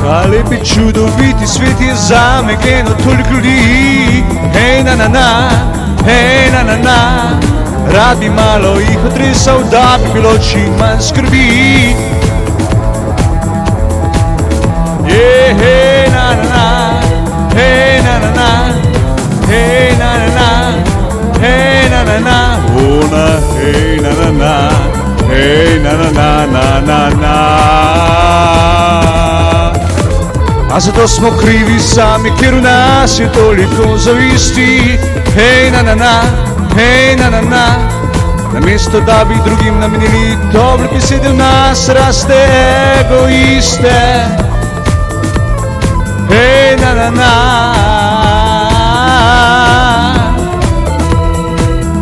Ta lepi čudoviti svet je zame eno toliko ljudi. Hej na na na, hej na na na, rad bi malo jih otresal, da bi bilo čim manj skrbi. Hej na na na, hej na na na, hej na na na, hej na na na, ona hej na na na, hej na na na na na na. A zato smo krivi sami, ker v nas je toliko zavisti. Hej na na na, hej na na na, namesto da bi drugim namenili dobre besede, v nas raste egoiste. Hej na na na,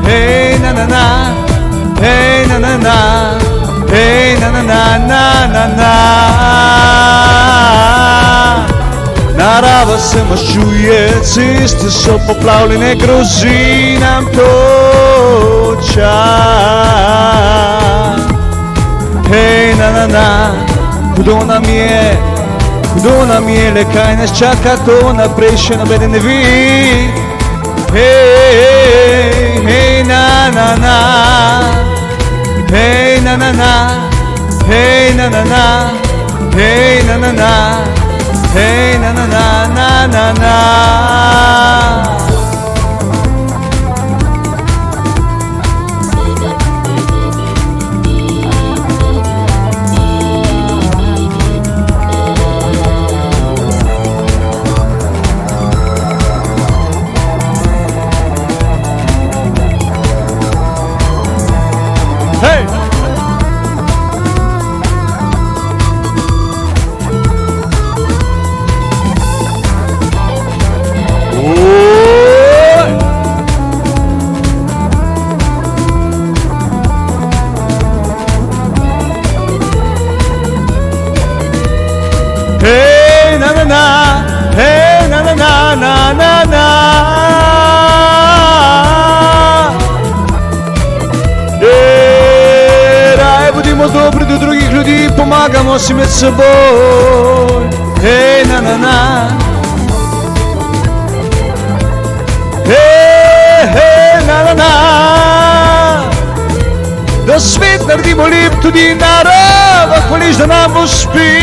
hej na na na, hej na na na, hej na na na na na na. Narava se maščuje, ceste so poplavljene, grozi nam toča. Hej na na na, kdo nam je, le kaj nas čaka, to naprej še nobeden ne ve. Hej, hej na na na, hej na na na, hej na na na, hej na na na, hej na na na na na na. Hey! Hey na na na, hey na na na na na na. Raje budimo dobri do drugih ljudi, pomagamo si med seboj. Hey na na na, hey na na na, da svet naredimo lep, tudi narava hvaležna nam uspe.